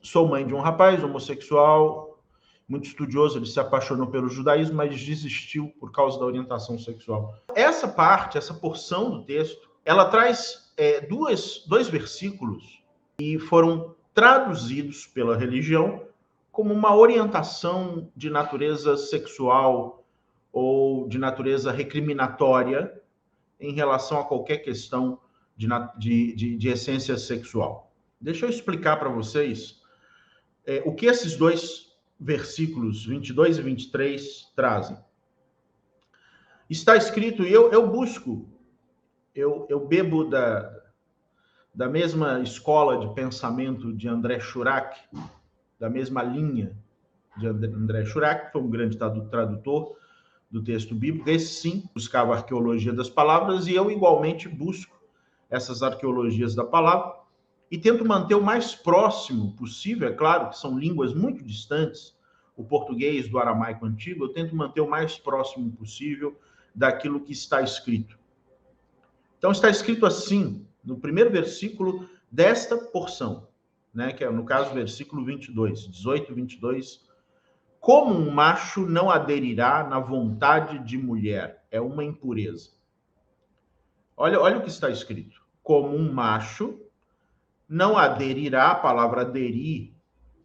sou mãe de um rapaz homossexual, muito estudioso, ele se apaixonou pelo judaísmo, mas desistiu por causa da orientação sexual. Essa parte, essa porção do texto, ela traz dois versículos que foram traduzidos pela religião como uma orientação de natureza sexual ou de natureza recriminatória em relação a qualquer questão de essência sexual. Deixa eu explicar para vocês o que esses dois versículos, 22 e 23, trazem. Está escrito, e eu busco, eu bebo da mesma escola de pensamento de André Churac, da mesma linha de André Churac, que foi um grande tradutor do texto bíblico. Esse sim buscava a arqueologia das palavras, e eu igualmente busco essas arqueologias da palavra e tento manter o mais próximo possível. É claro que são línguas muito distantes, o português do aramaico antigo, eu tento manter o mais próximo possível daquilo que está escrito. Então está escrito assim, no primeiro versículo desta porção, né, que é, no caso, versículo 22, 18, 22, como um macho não aderirá na vontade de mulher, é uma impureza. Olha o que está escrito. Como um macho não aderirá, a palavra aderir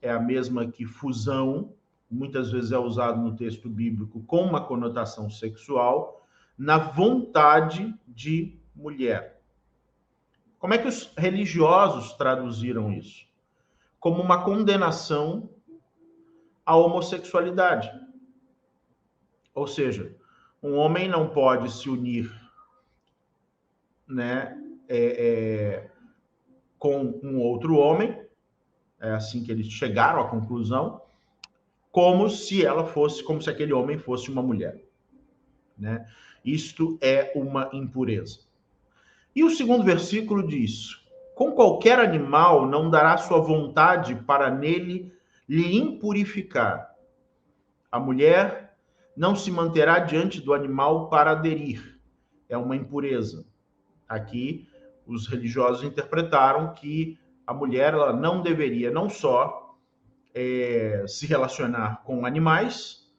é a mesma que fusão, muitas vezes é usado no texto bíblico com uma conotação sexual, na vontade de mulher. Como é que os religiosos traduziram isso? Como uma condenação à homossexualidade. Ou seja, um homem não pode se unir, né, com um outro homem, é assim que eles chegaram à conclusão, como se aquele homem fosse uma mulher, né? Isto é uma impureza. E o segundo versículo diz: com qualquer animal não dará sua vontade para nele lhe impurificar. A mulher não se manterá diante do animal para aderir. É uma impureza. Aqui, os religiosos interpretaram que a mulher ela não deveria não só se relacionar com animais,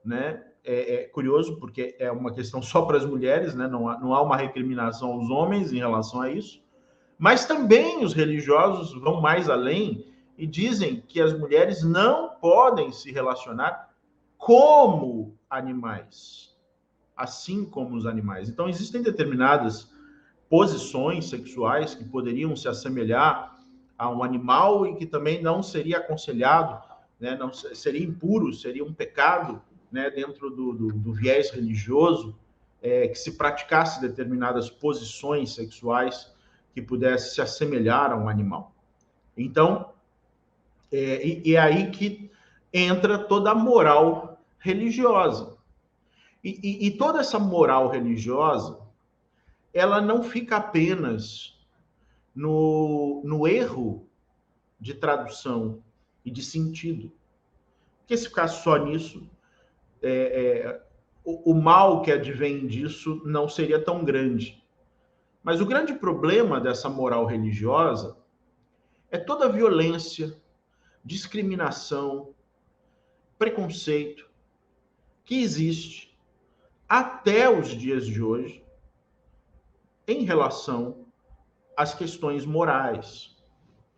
né? É curioso porque é uma questão só para as mulheres, né? Não há uma recriminação aos homens em relação a isso, mas também os religiosos vão mais além e dizem que as mulheres não podem se relacionar como animais, assim como os animais. Então, existem determinadas posições sexuais que poderiam se assemelhar a um animal e que também não seria aconselhado, né? Não seria impuro, seria um pecado, né? Dentro do viés religioso, que se praticasse determinadas posições sexuais que pudesse se assemelhar a um animal. Então, é aí que entra toda a moral religiosa. E toda essa moral religiosa, ela não fica apenas no erro de tradução e de sentido. Porque se ficasse só nisso, o mal que advém disso não seria tão grande. Mas o grande problema dessa moral religiosa é toda a violência, discriminação, preconceito que existe até os dias de hoje em relação às questões morais.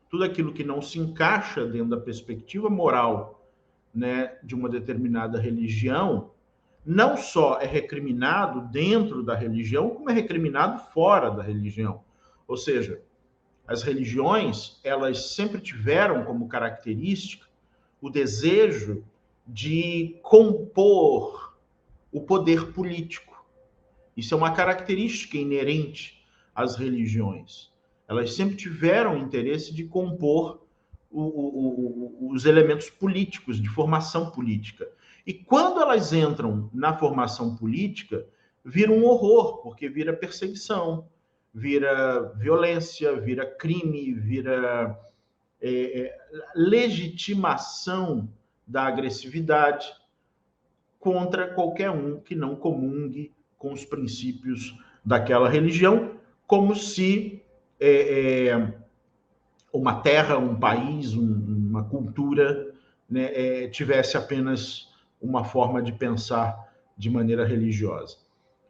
Tudo aquilo que não se encaixa dentro da perspectiva moral, né, de uma determinada religião, não só é recriminado dentro da religião, como é recriminado fora da religião. Ou seja, as religiões, elas sempre tiveram como característica o desejo de compor o poder político. Isso é uma característica inerente às religiões. Elas sempre tiveram interesse de compor os elementos políticos, de formação política. E quando elas entram na formação política, vira um horror, porque vira perseguição, vira violência, vira crime, vira legitimação da agressividade contra qualquer um que não comungue com os princípios daquela religião, como se uma terra, um país, uma cultura, né, tivesse apenas uma forma de pensar de maneira religiosa.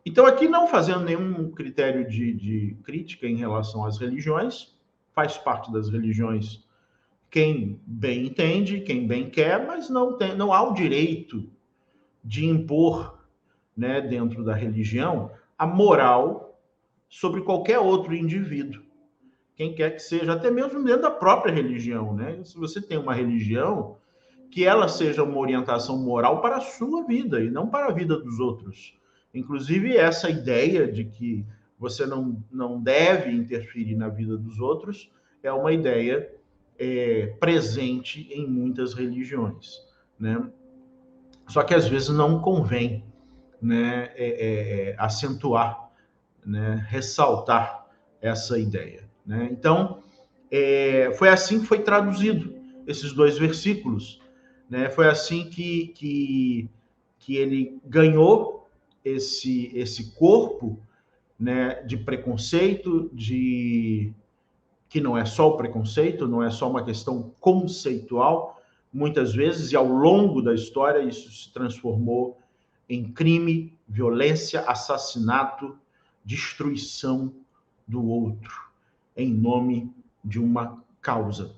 Então, aqui não fazendo nenhum critério de crítica em relação às religiões, faz parte das religiões quem bem entende, quem bem quer, mas não há o direito de impor, né, dentro da religião, a moral sobre qualquer outro indivíduo, quem quer que seja, até mesmo dentro da própria religião, né? Se você tem uma religião, que ela seja uma orientação moral para a sua vida e não para a vida dos outros. Inclusive, essa ideia de que você não deve interferir na vida dos outros é uma ideia presente em muitas religiões, né? Só que às vezes não convém, né, acentuar, né, ressaltar essa ideia, né? Então, foi assim que foi traduzido esses 2 versículos, né? Foi assim que ele ganhou esse corpo, né, de preconceito, que não é só o preconceito, não é só uma questão conceitual, muitas vezes, e ao longo da história isso se transformou em crime, violência, assassinato, destruição do outro, em nome de uma causa,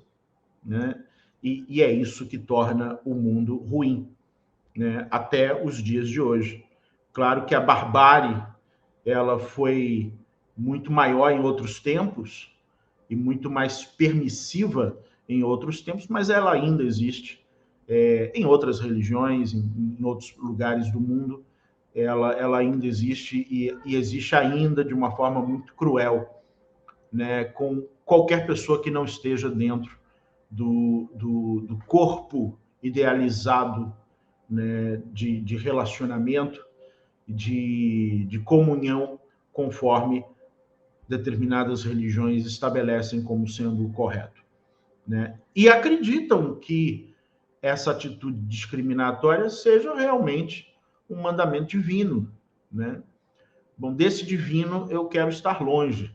né? E é isso que torna o mundo ruim, né? Até os dias de hoje. Claro que a barbárie ela foi muito maior em outros tempos e muito mais permissiva em outros tempos, mas ela ainda existe em outras religiões, em outros lugares do mundo. Ela ainda existe e existe ainda de uma forma muito cruel, né, com qualquer pessoa que não esteja dentro do corpo idealizado, né, de relacionamento, de comunhão, conforme determinadas religiões estabelecem como sendo o correto, né? E acreditam que essa atitude discriminatória seja realmente um mandamento divino, né? Bom, desse divino eu quero estar longe,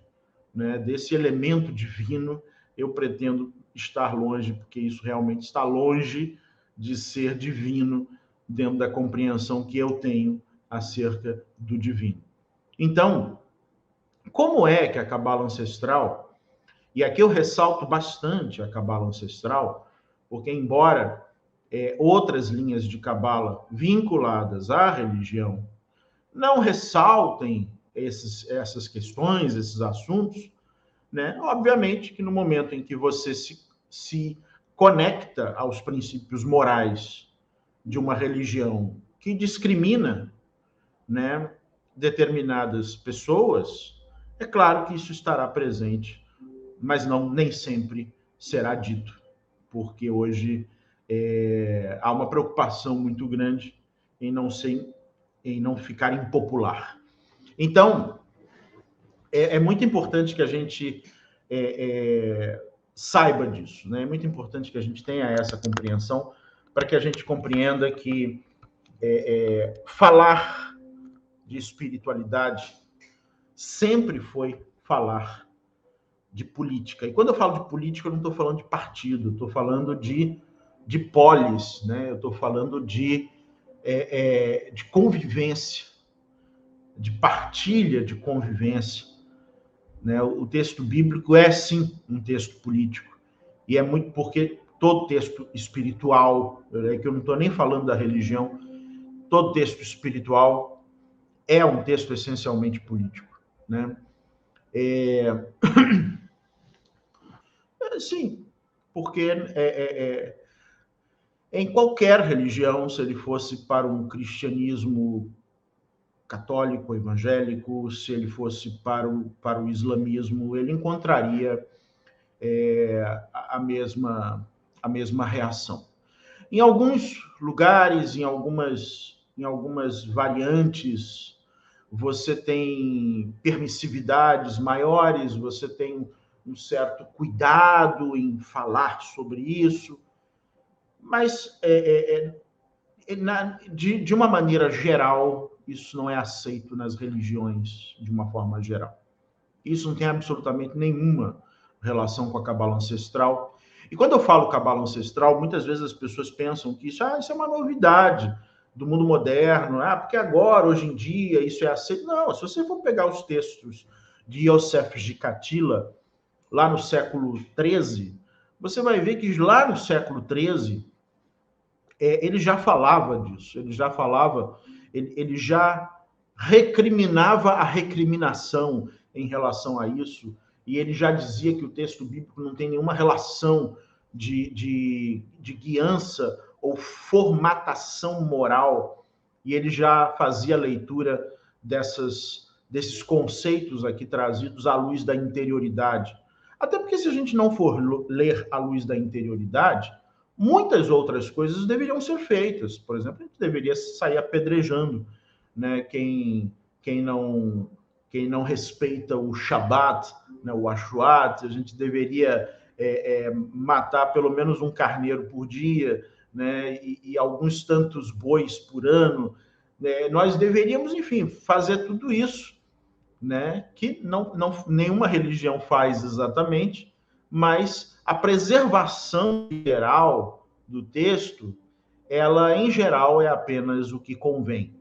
né? Desse elemento divino eu pretendo estar longe, porque isso realmente está longe de ser divino dentro da compreensão que eu tenho acerca do divino. Então, como é que a cabala ancestral, e aqui eu ressalto bastante a cabala ancestral, porque embora outras linhas de cabala vinculadas à religião não ressaltem essas questões, esses assuntos, né? Obviamente que no momento em que você se conecta aos princípios morais de uma religião que discrimina, né, determinadas pessoas, é claro que isso estará presente, mas nem sempre será dito, porque hoje há uma preocupação muito grande em não ficar impopular. Então, é muito importante que a gente saiba disso, né? É muito importante que a gente tenha essa compreensão para que a gente compreenda que falar de espiritualidade sempre foi falar de política. E quando eu falo de política, eu não estou falando de partido, estou falando de polis, né? Eu estou falando de convivência, de partilha de convivência, né? O texto bíblico é, sim, um texto político. E é muito porque todo texto espiritual, que eu não estou nem falando da religião, todo texto espiritual é um texto essencialmente político, né? Sim, porque em qualquer religião, se ele fosse para um cristianismo católico, evangélico, se ele fosse para o islamismo, ele encontraria a mesma reação. Em alguns lugares, em algumas variantes, você tem permissividades maiores, você tem um certo cuidado em falar sobre isso, mas de uma maneira geral, isso não é aceito nas religiões de uma forma geral. Isso não tem absolutamente nenhuma relação com a cabala ancestral. E quando eu falo cabala ancestral, muitas vezes as pessoas pensam que isso é uma novidade do mundo moderno, porque agora, hoje em dia, isso é aceito. Não, se você for pegar os textos de Yosef de Catila, lá no século XIII, você vai ver que lá no século XIII, ele já falava disso, ele já recriminava a recriminação em relação a isso, e ele já dizia que o texto bíblico não tem nenhuma relação de guiança ou formatação moral, e ele já fazia a leitura desses conceitos aqui trazidos à luz da interioridade. Até porque se a gente não for ler à luz da interioridade, muitas outras coisas deveriam ser feitas. Por exemplo, a gente deveria sair apedrejando, né, quem não respeita o Shabat, né, o Ashuat. A gente deveria matar pelo menos um carneiro por dia, né, e alguns tantos bois por ano. Nós deveríamos, enfim, fazer tudo isso, né, que nenhuma religião faz exatamente, mas a preservação geral do texto, ela, em geral, é apenas o que convém,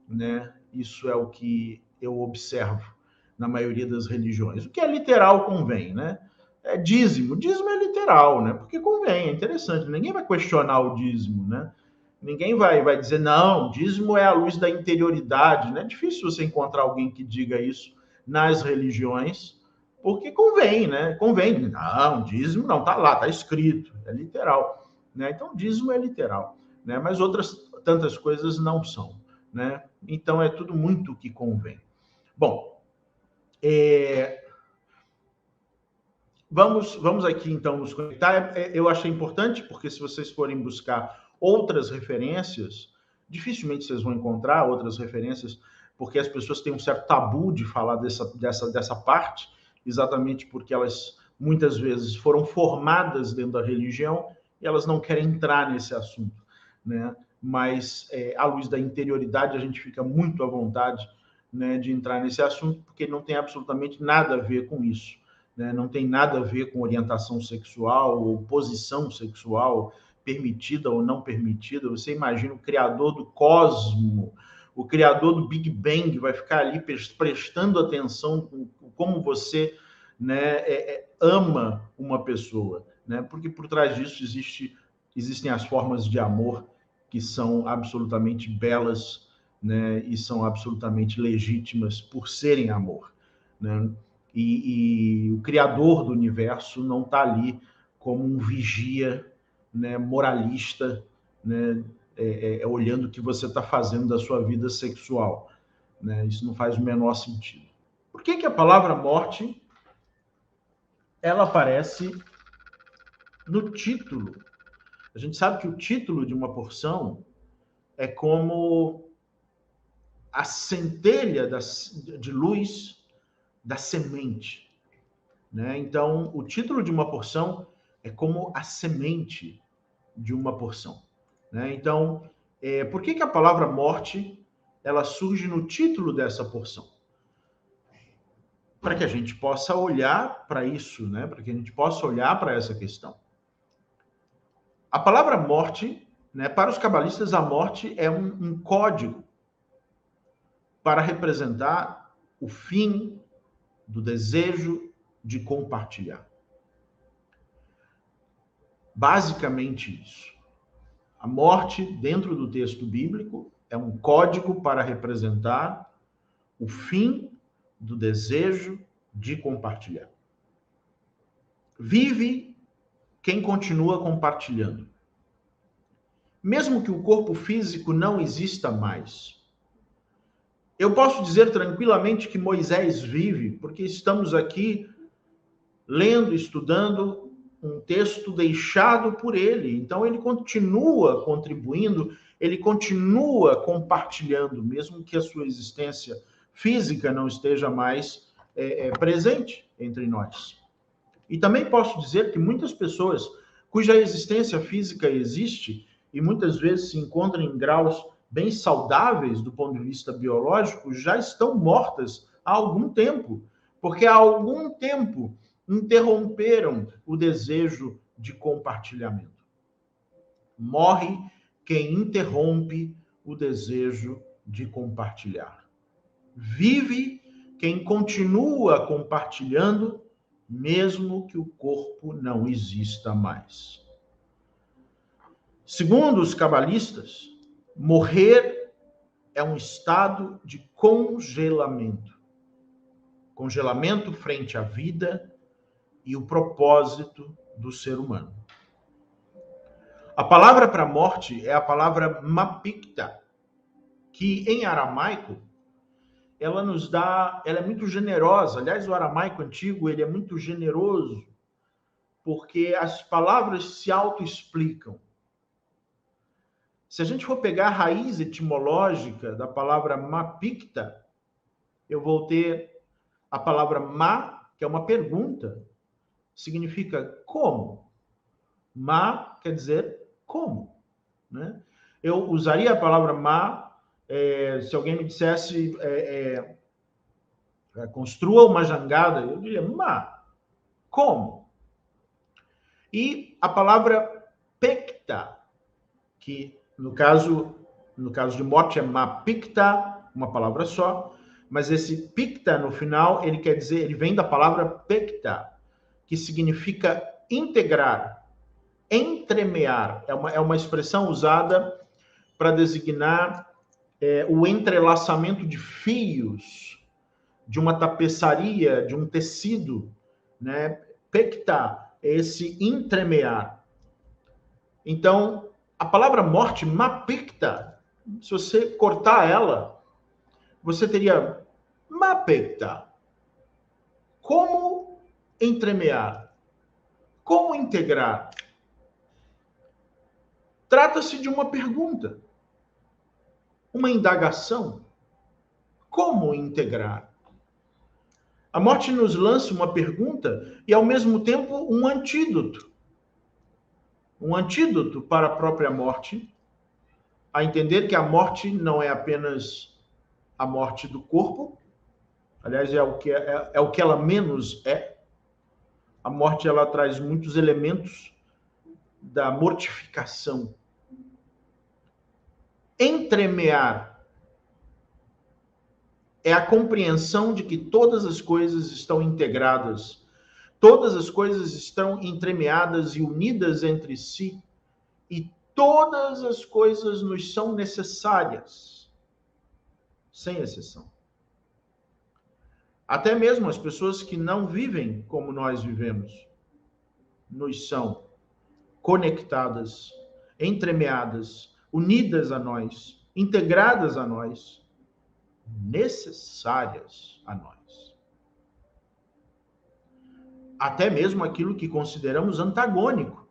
né? Isso é o que eu observo na maioria das religiões. O que é literal convém, né? Dízimo é literal, né? Porque convém, é interessante. Ninguém vai questionar o dízimo, né? Ninguém vai dizer, não, dízimo é a luz da interioridade, né? É difícil você encontrar alguém que diga isso nas religiões, porque convém, né? Convém. Não, dízimo não, tá lá, tá escrito, é literal, né? Então, dízimo é literal, né? Mas outras tantas coisas não são, né? Então, é tudo muito o que convém. Bom, vamos aqui, então, nos conectar. Eu achei importante, porque se vocês forem buscar outras referências, dificilmente vocês vão encontrar outras referências, porque as pessoas têm um certo tabu de falar dessa parte, exatamente porque elas, muitas vezes, foram formadas dentro da religião e elas não querem entrar nesse assunto, né? Mas, à luz da interioridade, a gente fica muito à vontade, né, de entrar nesse assunto, porque não tem absolutamente nada a ver com isso, né? Não tem nada a ver com orientação sexual ou posição sexual, permitida ou não permitida. Você imagina o criador do cosmo, o criador do Big Bang, vai ficar ali prestando atenção com como você, né, ama uma pessoa, né? Porque por trás disso existem as formas de amor que são absolutamente belas, né, e são absolutamente legítimas por serem amor, né? E o criador do universo não está ali como um vigia, né, moralista, né, olhando o que você está fazendo da sua vida sexual, né? Isso não faz o menor sentido. Por que a palavra morte ela aparece no título? A gente sabe que o título de uma porção é como a centelha de luz da semente, né? Então, o título de uma porção é como a semente de uma porção, né? Então, por que a palavra morte ela surge no título dessa porção? Para que a gente possa olhar para isso, né? Para que a gente possa olhar para essa questão. A palavra morte, né, para os cabalistas, a morte é um código para representar o fim do desejo de compartilhar. Basicamente isso. A morte, dentro do texto bíblico, é um código para representar o fim do desejo de compartilhar. Vive quem continua compartilhando. Mesmo que o corpo físico não exista mais. Eu posso dizer tranquilamente que Moisés vive, porque estamos aqui lendo, estudando um texto deixado por ele. Então, ele continua contribuindo, ele continua compartilhando, mesmo que a sua existência física não esteja mais presente entre nós. E também posso dizer que muitas pessoas cuja existência física existe e muitas vezes se encontram em graus bem saudáveis do ponto de vista biológico, já estão mortas há algum tempo, porque há algum tempo interromperam o desejo de compartilhamento. Morre quem interrompe o desejo de compartilhar. Vive quem continua compartilhando, mesmo que o corpo não exista mais. Segundo os cabalistas, morrer é um estado de congelamento. Congelamento frente à vida e o propósito do ser humano. A palavra para morte é a palavra mapikta, que em aramaico ela é muito generosa. Aliás, o aramaico antigo, ele é muito generoso, porque as palavras se autoexplicam. Se a gente for pegar a raiz etimológica da palavra mapikta, eu vou ter a palavra ma, que é uma pergunta, significa como. Ma quer dizer como, né? Eu usaria a palavra ma se alguém me dissesse construa uma jangada, eu diria ma, como? E a palavra pekta, que no caso de morte é mapikta, uma palavra só, mas esse pikta no final, ele vem da palavra pekta, que significa integrar, entremear. É uma expressão usada para designar o entrelaçamento de fios de uma tapeçaria, de um tecido, né? Pekta é esse entremear. Então, a palavra morte, mapikta, se você cortar ela, você teria mapekta. Como entremear? Como integrar? Trata-se de uma pergunta, uma indagação. Como integrar? A morte nos lança uma pergunta e, ao mesmo tempo, um antídoto. Um antídoto para a própria morte, a entender que a morte não é apenas a morte do corpo, aliás, é o que ela menos é. A morte, ela traz muitos elementos da mortificação. Entremear é a compreensão de que todas as coisas estão integradas, todas as coisas estão entremeadas e unidas entre si, e todas as coisas nos são necessárias, sem exceção. Até mesmo as pessoas que não vivem como nós vivemos, nos são conectadas, entremeadas, unidas a nós, integradas a nós, necessárias a nós. Até mesmo aquilo que consideramos antagônico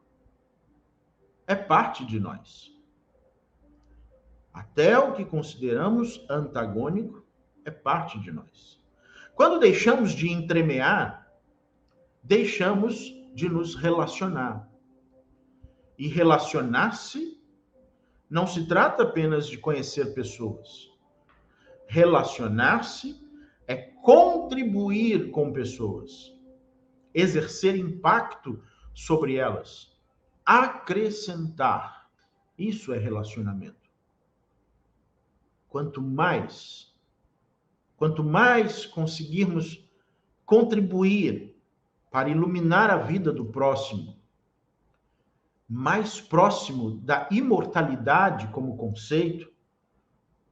é parte de nós. Até o que consideramos antagônico é parte de nós. Quando deixamos de entremear, deixamos de nos relacionar. E relacionar-se não se trata apenas de conhecer pessoas. Relacionar-se é contribuir com pessoas, exercer impacto sobre elas, acrescentar. Isso é relacionamento. Quanto mais conseguirmos contribuir para iluminar a vida do próximo, mais próximo da imortalidade como conceito,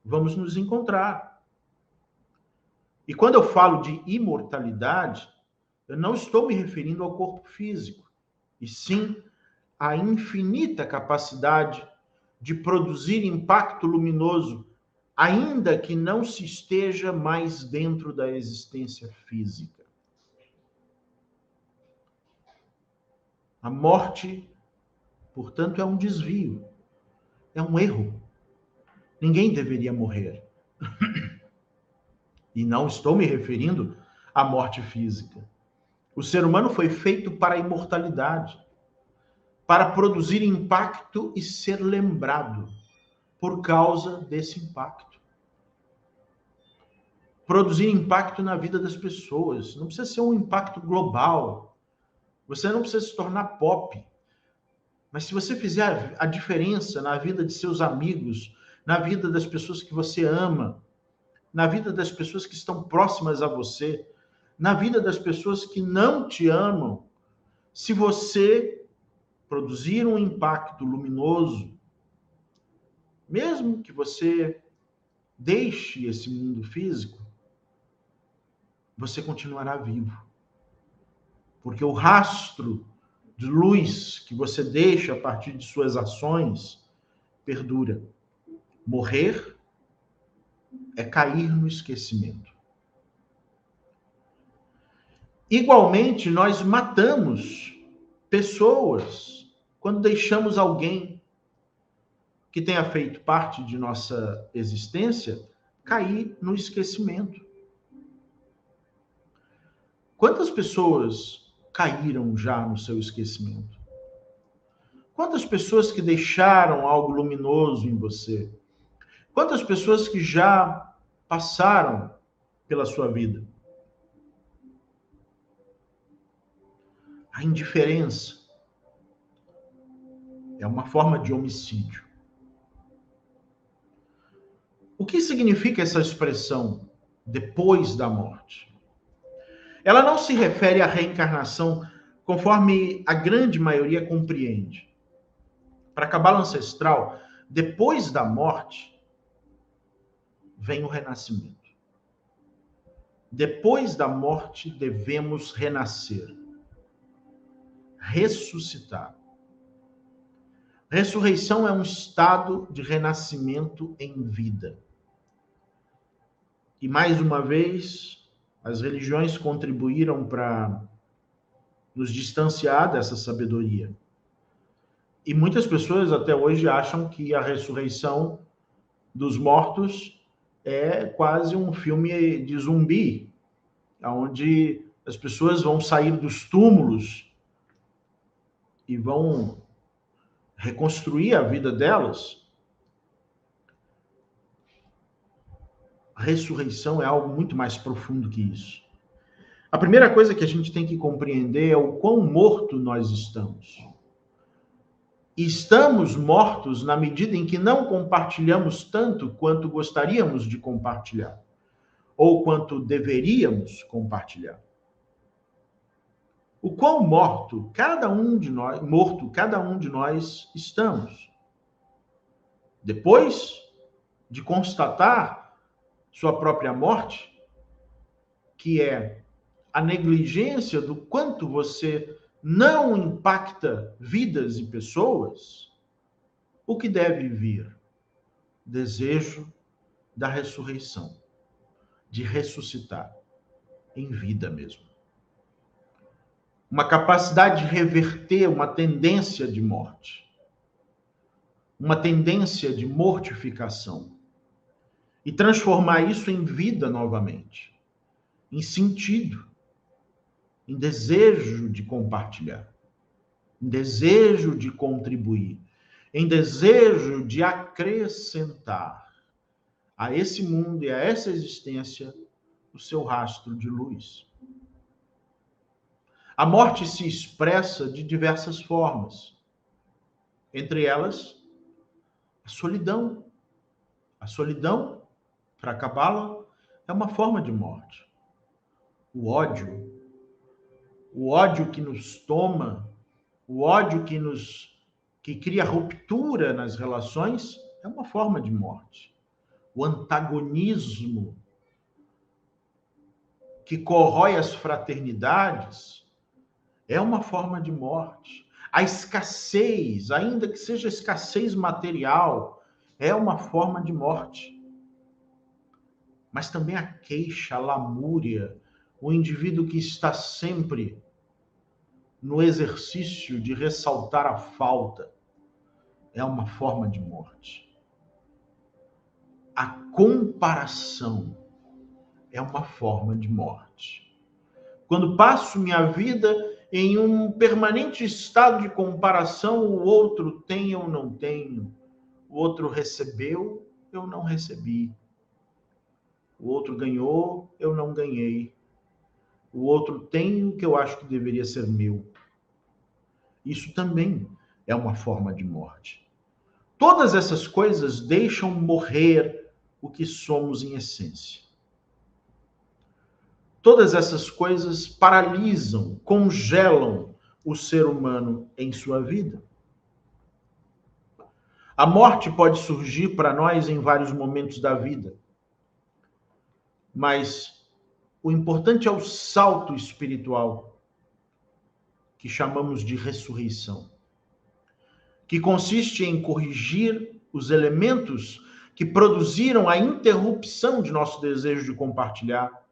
vamos nos encontrar. E quando eu falo de imortalidade, eu não estou me referindo ao corpo físico, e sim à infinita capacidade de produzir impacto luminoso, ainda que não se esteja mais dentro da existência física. A morte, portanto, é um desvio, é um erro. Ninguém deveria morrer. E não estou me referindo à morte física. O ser humano foi feito para a imortalidade, para produzir impacto e ser lembrado por causa desse impacto. Produzir impacto na vida das pessoas. Não precisa ser um impacto global. Você não precisa se tornar pop. Mas se você fizer a diferença na vida de seus amigos, na vida das pessoas que você ama, na vida das pessoas que estão próximas a você, na vida das pessoas que não te amam, se você produzir um impacto luminoso, mesmo que você deixe esse mundo físico, você continuará vivo. Porque o rastro de luz que você deixa a partir de suas ações perdura. Morrer é cair no esquecimento. Igualmente, nós matamos pessoas quando deixamos alguém que tenha feito parte de nossa existência cair no esquecimento. Quantas pessoas caíram já no seu esquecimento? Quantas pessoas que deixaram algo luminoso em você? Quantas pessoas que já passaram pela sua vida? A indiferença é uma forma de homicídio. O que significa essa expressão depois da morte? Ela não se refere à reencarnação conforme a grande maioria compreende. Para a cabala ancestral, depois da morte vem o renascimento. Depois da morte devemos renascer, ressuscitar. Ressurreição é um estado de renascimento em vida. E mais uma vez, as religiões contribuíram para nos distanciar dessa sabedoria. E muitas pessoas até hoje acham que a ressurreição dos mortos é quase um filme de zumbi, onde as pessoas vão sair dos túmulos e vão reconstruir a vida delas. A ressurreição é algo muito mais profundo que isso. A primeira coisa que a gente tem que compreender é o quão morto nós estamos. Estamos mortos na medida em que não compartilhamos tanto quanto gostaríamos de compartilhar, ou quanto deveríamos compartilhar. O quão morto cada um de nós estamos. Depois de constatar sua própria morte, que é a negligência do quanto você não impacta vidas e pessoas, o que deve vir? Desejo da ressurreição, de ressuscitar em vida mesmo. Uma capacidade de reverter uma tendência de morte, uma tendência de mortificação, e transformar isso em vida novamente, em sentido, em desejo de compartilhar, em desejo de contribuir, em desejo de acrescentar a esse mundo e a essa existência o seu rastro de luz. A morte se expressa de diversas formas, entre elas a solidão. A solidão, para a cabala, é uma forma de morte. O ódio que nos toma, o ódio que cria ruptura nas relações, é uma forma de morte. O antagonismo que corrói as fraternidades é uma forma de morte. A escassez, ainda que seja escassez material, é uma forma de morte. Mas também a queixa, a lamúria, o indivíduo que está sempre no exercício de ressaltar a falta, é uma forma de morte. A comparação é uma forma de morte. Quando passo minha vida em um permanente estado de comparação, o outro tem, eu não tenho. O outro recebeu, eu não recebi. O outro ganhou, eu não ganhei. O outro tem o que eu acho que deveria ser meu. Isso também é uma forma de morte. Todas essas coisas deixam morrer o que somos em essência. Todas essas coisas paralisam, congelam o ser humano em sua vida. A morte pode surgir para nós em vários momentos da vida, mas o importante é o salto espiritual, que chamamos de ressurreição, que consiste em corrigir os elementos que produziram a interrupção de nosso desejo de compartilhar,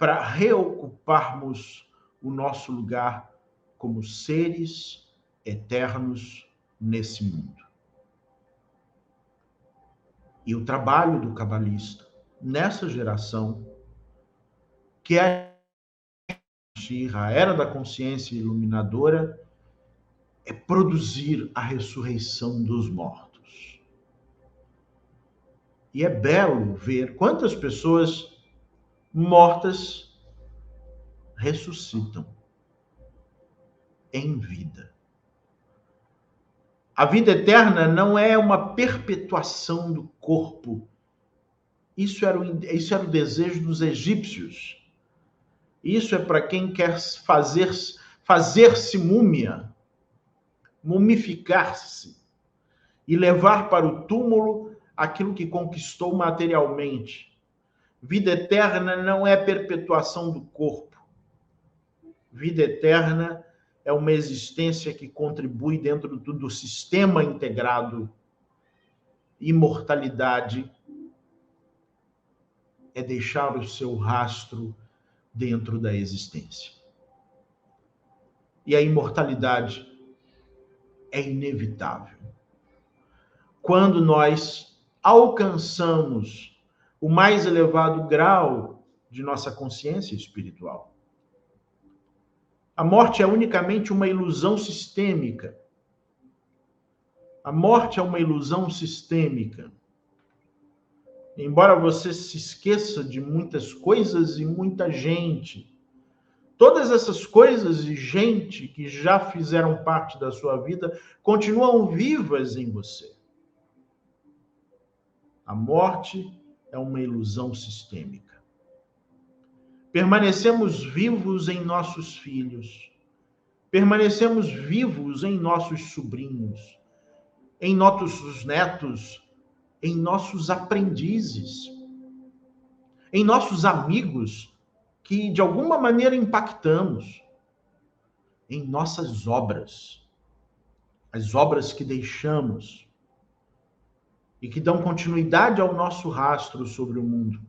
para reocuparmos o nosso lugar como seres eternos nesse mundo. E o trabalho do cabalista nessa geração, que é a era da consciência iluminadora, é produzir a ressurreição dos mortos. E é belo ver quantas pessoas mortas ressuscitam em vida. A vida eterna não é uma perpetuação do corpo. Isso era o desejo dos egípcios. Isso é para quem quer fazer-se múmia, mumificar-se e levar para o túmulo aquilo que conquistou materialmente. Vida eterna não é perpetuação do corpo. Vida eterna é uma existência que contribui dentro do sistema integrado. Imortalidade é deixar o seu rastro dentro da existência. E a imortalidade é inevitável. Quando nós alcançamos o mais elevado grau de nossa consciência espiritual. A morte é unicamente uma ilusão sistêmica. A morte é uma ilusão sistêmica. Embora você se esqueça de muitas coisas e muita gente, todas essas coisas e gente que já fizeram parte da sua vida continuam vivas em você. A morte é uma ilusão sistêmica. Permanecemos vivos em nossos filhos, permanecemos vivos em nossos sobrinhos, em nossos netos, em nossos aprendizes, em nossos amigos que de alguma maneira impactamos, em nossas obras, as obras que deixamos e que dão continuidade ao nosso rastro sobre o mundo.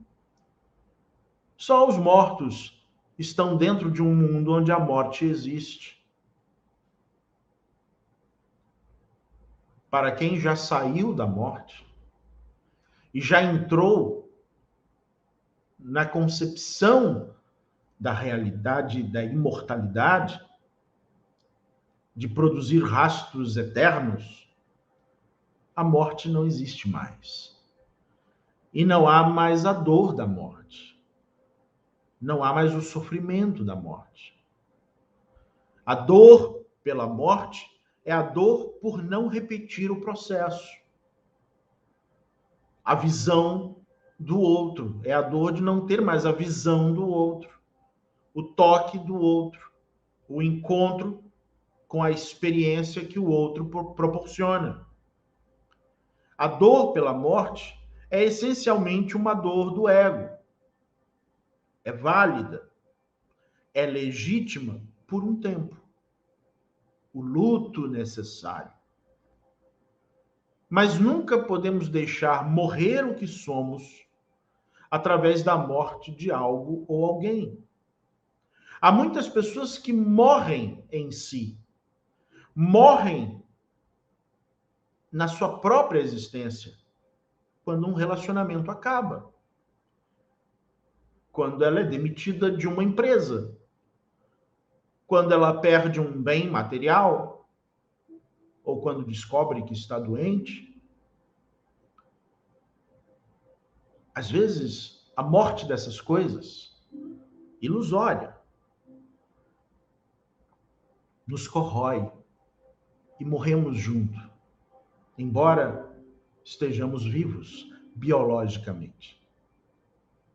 Só os mortos estão dentro de um mundo onde a morte existe. Para quem já saiu da morte e já entrou na concepção da realidade, da imortalidade, de produzir rastros eternos, a morte não existe mais. E não há mais a dor da morte. Não há mais o sofrimento da morte. A dor pela morte é a dor por não repetir o processo. A visão do outro é a dor de não ter mais a visão do outro, o toque do outro, o encontro com a experiência que o outro proporciona. A dor pela morte é essencialmente uma dor do ego. É válida, é legítima por um tempo. O luto necessário. Mas nunca podemos deixar morrer o que somos através da morte de algo ou alguém. Há muitas pessoas que morrem em si, morrem na sua própria existência, quando um relacionamento acaba, quando ela é demitida de uma empresa, quando ela perde um bem material, ou quando descobre que está doente. Às vezes, a morte dessas coisas, ilusória, nos corrói e morremos junto, embora estejamos vivos biologicamente.